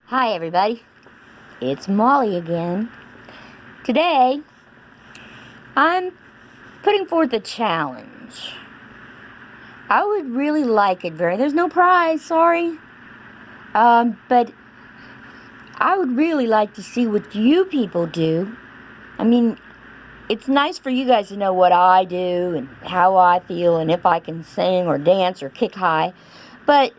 Hi everybody, it's Molly again. Today, I'm putting forth a challenge. I would really like it there's no prize, sorry. But I would really like to see what you people do. I mean, it's nice for you guys to know what I do and how I feel and if I can sing or dance or kick high. But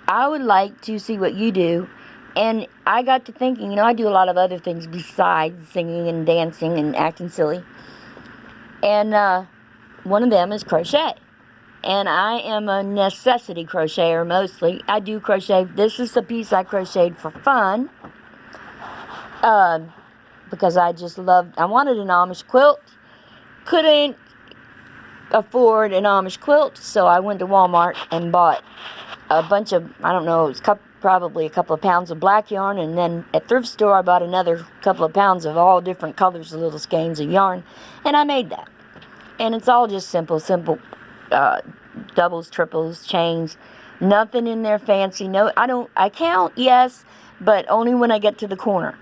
I would like to see what you do. And I got to thinking, I do a lot of other things besides singing and dancing and acting silly. And one of them is crochet. And I am a necessity crocheter mostly. I do crochet. This is the piece I crocheted for fun. Because I wanted an Amish quilt. Couldn't afford an Amish quilt, so I went to Walmart and bought a bunch of, I don't know, it was probably a couple of pounds of black yarn, and then at thrift store I bought another couple of pounds of all different colors of little skeins of yarn, and I made that. And it's all just simple doubles, triples, chains, nothing in there fancy. No, I count, yes, but only when I get to the corner.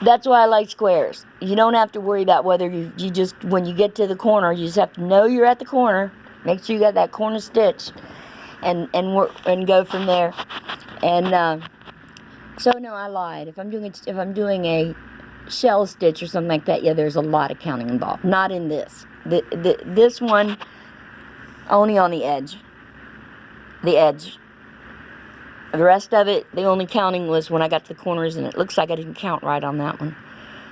That's why I like squares. You don't have to worry about whether you just, when you get to the corner, you just have to know you're at the corner. Make sure you got that corner stitch and work and go from there. And so no, I lied. If I'm doing a shell stitch or something like that, yeah, there's a lot of counting involved. Not in this. This one only on the edge. The edge. The rest of it, the only counting was when I got to the corners, and it looks like I didn't count right on that one.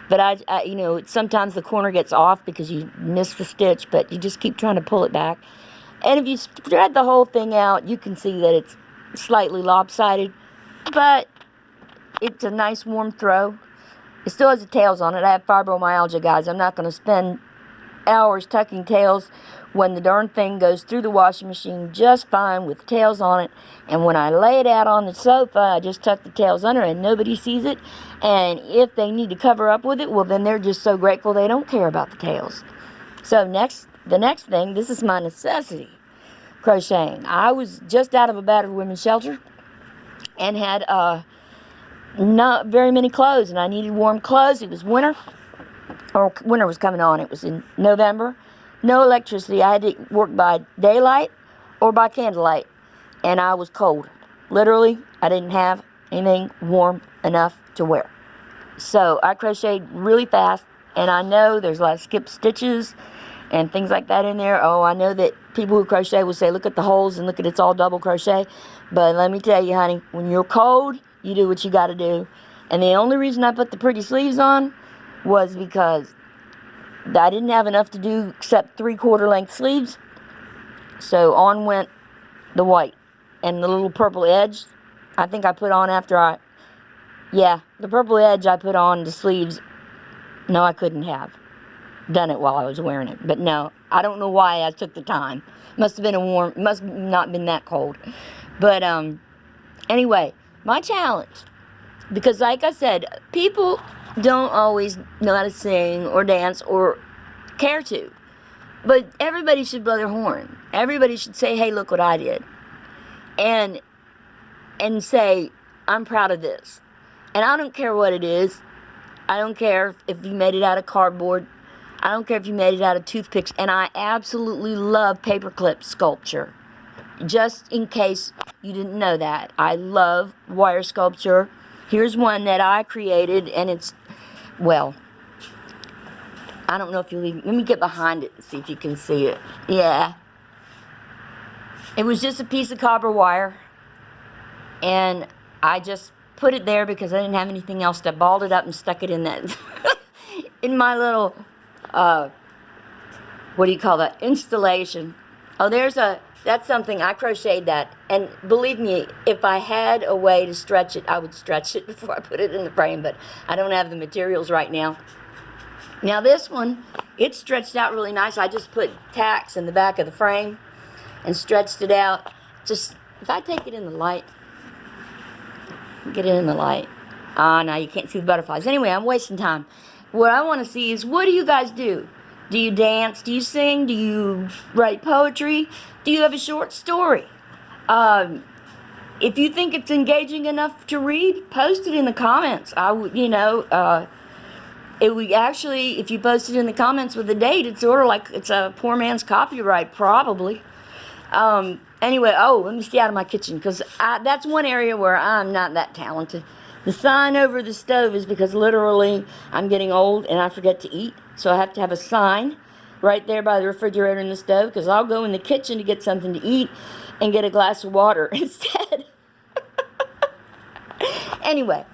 But I sometimes the corner gets off because you miss the stitch, but you just keep trying to pull it back. And if you spread the whole thing out, you can see that it's slightly lopsided, but it's a nice warm throw. It still has the tails on it. I have fibromyalgia, guys. I'm not going to spend hours tucking tails when the darn thing goes through the washing machine just fine with tails on it. And when I lay it out on the sofa, I just tuck the tails under and nobody sees it. And if they need to cover up with it, well, then they're just so grateful they don't care about the tails. So the next thing, this is my necessity, crocheting. I was just out of a battered women's shelter and had not very many clothes, and I needed warm clothes. It was winter. Or winter was coming on. It was in November. No electricity. I had to work by daylight or by candlelight. And I was cold. Literally, I didn't have anything warm enough to wear. So I crocheted really fast. And I know there's a lot of skip stitches and things like that in there. Oh, I know that people who crochet will say, look at the holes and look at it's all double crochet. But let me tell you, honey, when you're cold, you do what you got to do. And the only reason I put the pretty sleeves on was because I didn't have enough to do except 3/4 length sleeves. So on went the white and the little purple edge. I think I put on the purple edge I put on the sleeves. No, I couldn't have done it while I was wearing it. But no, I don't know why I took the time. Must have not been that cold. But anyway, my challenge, because like I said, people don't always know how to sing or dance or care to. But everybody should blow their horn. Everybody should say, hey, look what I did. And say, I'm proud of this. And I don't care what it is. I don't care if you made it out of cardboard. I don't care if you made it out of toothpicks. And I absolutely love paperclip sculpture. Just in case you didn't know that. I love wire sculpture. Here's one that I created, and it's, well, I don't know if let me get behind it and see if you can see it. Yeah. It was just a piece of copper wire, and I just put it there because I didn't have anything else. I balled it up and stuck it in that, in my little, what do you call that, installation. Oh, that's something, I crocheted that, and believe me, if I had a way to stretch it, I would stretch it before I put it in the frame, but I don't have the materials right now. Now this one, it stretched out really nice. I just put tacks in the back of the frame and stretched it out. Just, if I take it in the light, get it in the light. Now you can't see the butterflies. Anyway, I'm wasting time. What I want to see is, what do you guys do? Do you dance? Do you sing? Do you write poetry? Do you have a short story? if you think it's engaging enough to read, post it in the comments. I would, it would actually, if you post it in the comments with the date, it's sort of like it's a poor man's copyright, probably. Anyway, let me stay out of my kitchen, because that's one area where I'm not that talented. The sign over the stove is because literally I'm getting old and I forget to eat. So I have to have a sign right there by the refrigerator and the stove, because I'll go in the kitchen to get something to eat and get a glass of water instead. Anyway,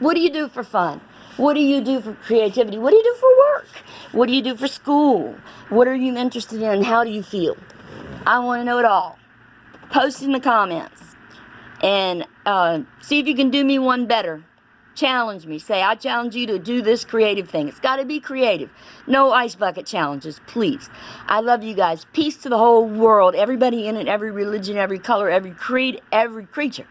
what do you do for fun? What do you do for creativity? What do you do for work? What do you do for school? What are you interested in? How do you feel? I want to know it all. Post in the comments. And see if you can do me one better. Challenge me. Say, I challenge you to do this creative thing. It's got to be creative. No ice bucket challenges, please. I love you guys. Peace to the whole world. Everybody in it, every religion, every color, every creed, every creature.